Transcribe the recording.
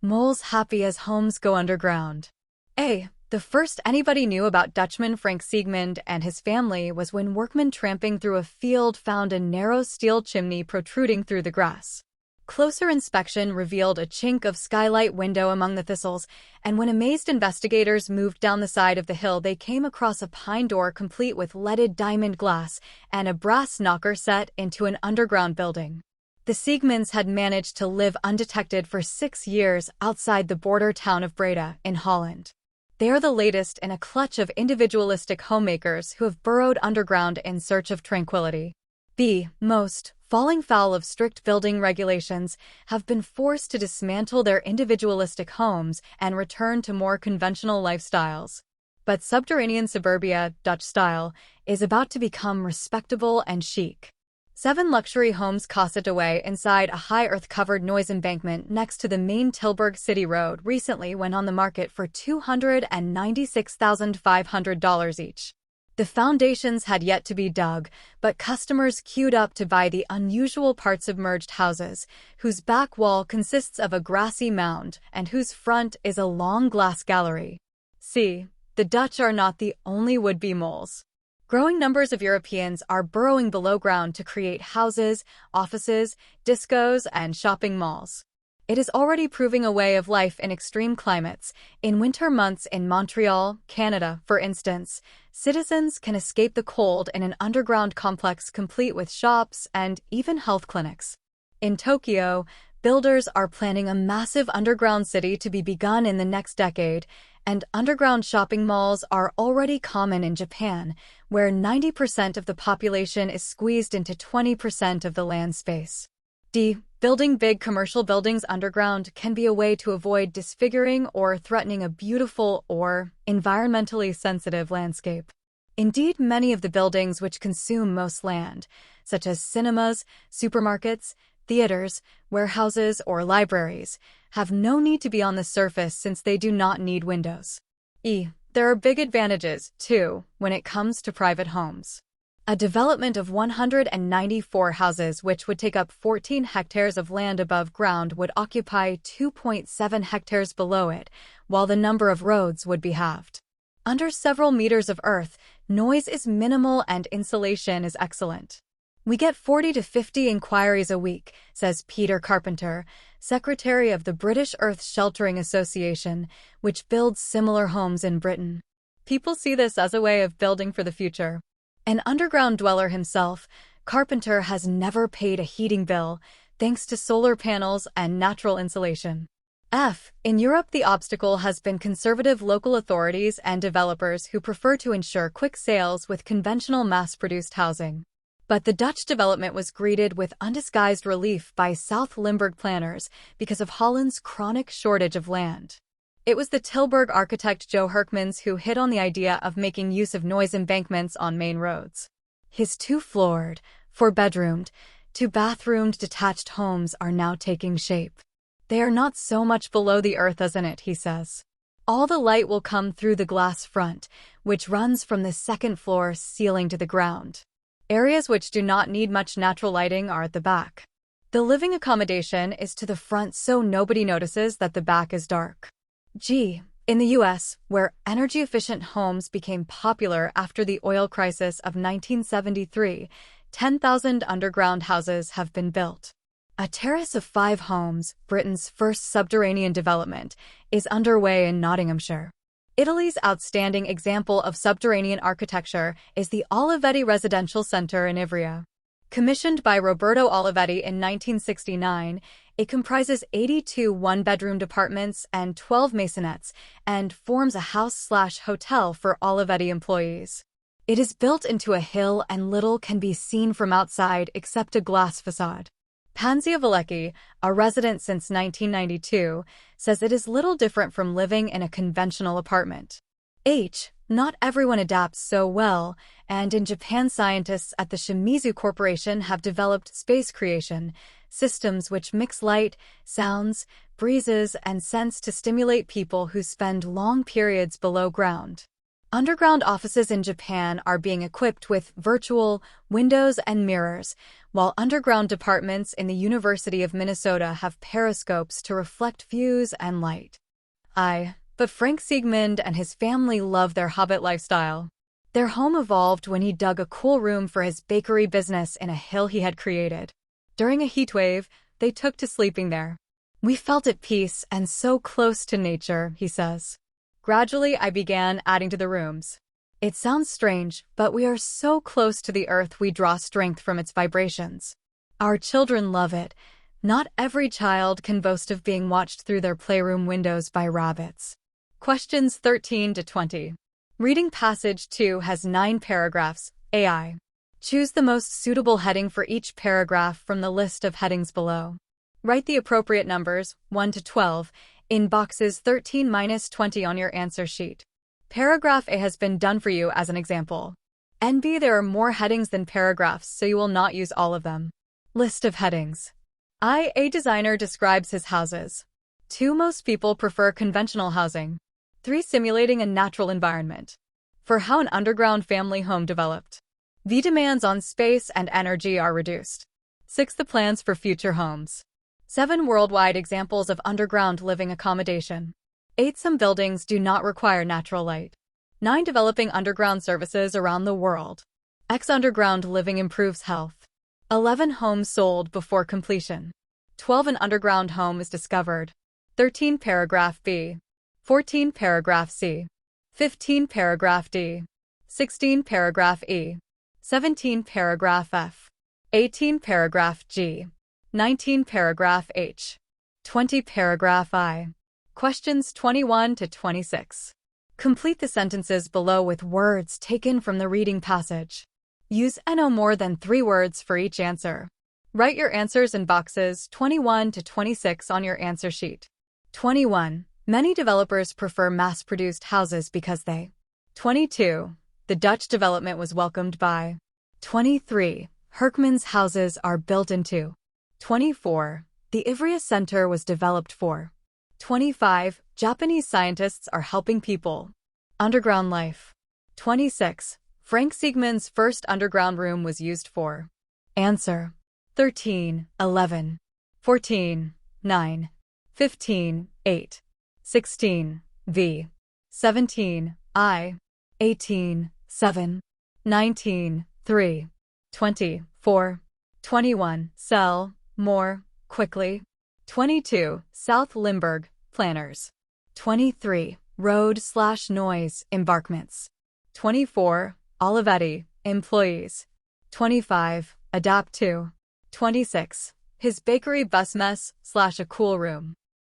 Moles happy as homes go underground. The first anybody knew about Dutchman Frank Siegmund and his family was when workmen tramping through a field found a narrow steel chimney protruding through the grass. Closer inspection revealed a chink of skylight window among the thistles, and when amazed investigators moved down the side of the hill, they came across a pine door complete with leaded diamond glass and a brass knocker set into an underground building. The Siegmunds had managed to live undetected for 6 years outside the border town of Breda in Holland. They are the latest in a clutch of individualistic homemakers who have burrowed underground in search of tranquility. Most, falling foul of strict building regulations, have been forced to dismantle their individualistic homes and return to more conventional lifestyles. But subterranean suburbia, Dutch style, is about to become respectable and chic. 7 luxury homes cosset away inside a high earth-covered noise embankment next to the main Tilburg City Road recently went on the market for $296,500 each. The foundations had yet to be dug, but customers queued up to buy the unusual part-submerged houses, whose back wall consists of a grassy mound and whose front is a long glass gallery. The Dutch are not the only would-be moles. Growing numbers of Europeans are burrowing below ground to create houses, offices, discos, and shopping malls. It is already proving a way of life in extreme climates. In winter months in Montreal, Canada, for instance, citizens can escape the cold in an underground complex complete with shops and even health clinics. In Tokyo, builders are planning a massive underground city to be begun in the next decade, and underground shopping malls are already common in Japan, where 90% of the population is squeezed into 20% of the land space. Building big commercial buildings underground can be a way to avoid disfiguring or threatening a beautiful or environmentally sensitive landscape. Indeed, many of the buildings which consume most land, such as cinemas, supermarkets, theaters, warehouses, or libraries, have no need to be on the surface since they do not need windows. There are big advantages, too, when it comes to private homes. A development of 194 houses which would take up 14 hectares of land above ground would occupy 2.7 hectares below it, while the number of roads would be halved. Under several meters of earth, noise is minimal and insulation is excellent. We get 40 to 50 inquiries a week, says Peter Carpenter, secretary of the British Earth Sheltering Association, which builds similar homes in Britain. People see this as a way of building for the future. An underground dweller himself, Carpenter has never paid a heating bill, thanks to solar panels and natural insulation. In Europe, the obstacle has been conservative local authorities and developers who prefer to ensure quick sales with conventional mass-produced housing. But the Dutch development was greeted with undisguised relief by South Limburg planners because of Holland's chronic shortage of land. It was the Tilburg architect Joe Herkmans who hit on the idea of making use of noise embankments on main roads. His 2-floored, 4-bedroomed, 2-bathroomed detached homes are now taking shape. They are not so much below the earth as in it, he says. All the light will come through the glass front, which runs from the 2nd floor ceiling to the ground. Areas which do not need much natural lighting are at the back. The living accommodation is to the front so nobody notices that the back is dark. In the U.S., where energy-efficient homes became popular after the oil crisis of 1973, 10,000 underground houses have been built. A terrace of 5 homes, Britain's first subterranean development, is underway in Nottinghamshire. Italy's outstanding example of subterranean architecture is the Olivetti Residential Centre in Ivrea. Commissioned by Roberto Olivetti in 1969, it comprises 82 one-bedroomed apartments and 12 maisonettes and forms a house/hotel for Olivetti employees. It is built into a hill and little can be seen from outside except a glass facade. Panzia Valecki, a resident since 1992, says it is little different from living in a conventional apartment. Not everyone adapts so well, and in Japan scientists at the Shimizu Corporation have developed space creation, systems which mix light, sounds, breezes, and scents to stimulate people who spend long periods below ground. Underground offices in Japan are being equipped with virtual windows and mirrors, while underground departments in the University of Minnesota have periscopes to reflect views and light. But Frank Siegmund and his family love their hobbit lifestyle. Their home evolved when he dug a cool room for his bakery business in a hill he had created. During a heatwave, they took to sleeping there. "We felt at peace and so close to nature," he says. "Gradually, I began adding to the rooms. It sounds strange, but we are so close to the earth we draw strength from its vibrations. Our children love it. Not every child can boast of being watched through their playroom windows by rabbits." Questions 13 to 20. Reading Passage 2 has 9 paragraphs. AI. Choose the most suitable heading for each paragraph from the list of headings below. Write the appropriate numbers, 1 to 12, in boxes 13-20 on your answer sheet. Paragraph A has been done for you as an example. NB, there are more headings than paragraphs, so you will not use all of them. List of headings. A designer describes his houses. 2, most people prefer conventional housing. 3, simulating a natural environment. For how an underground family home developed. V, demands on space and energy are reduced. 6, the plans for future homes. 7, worldwide examples of underground living accommodation. 8, some buildings do not require natural light. 9, developing underground services around the world. X, underground living improves health. 11, homes sold before completion. 12, an underground home is discovered. 13, paragraph B. 14, paragraph C. 15, paragraph D. 16, paragraph E. 17, paragraph F. 18, paragraph G. 19, paragraph H. 20, paragraph I. Questions 21 to 26. Complete the sentences below with words taken from the reading passage. Use no more than 3 words for each answer. Write your answers in boxes 21 to 26 on your answer sheet. 21. Many developers prefer mass-produced houses because they. 22. The Dutch development was welcomed by. 23. Herkman's houses are built into. 24. The Ivrea Center was developed for. 25. Japanese scientists are helping people. Underground life. 26. Frank Siegmund's first underground room was used for. Answer. 13, 11. 14, 9. 15, 8. 16, V. 17, I. 18, 7. 19, 3. 20, 4. 21, sell, more, quickly. 22, South Limburg, planners. 23, road/noise, embarkments. 24, Olivetti, employees. 25, adapt to. 26, his bakery bus mess/a cool room.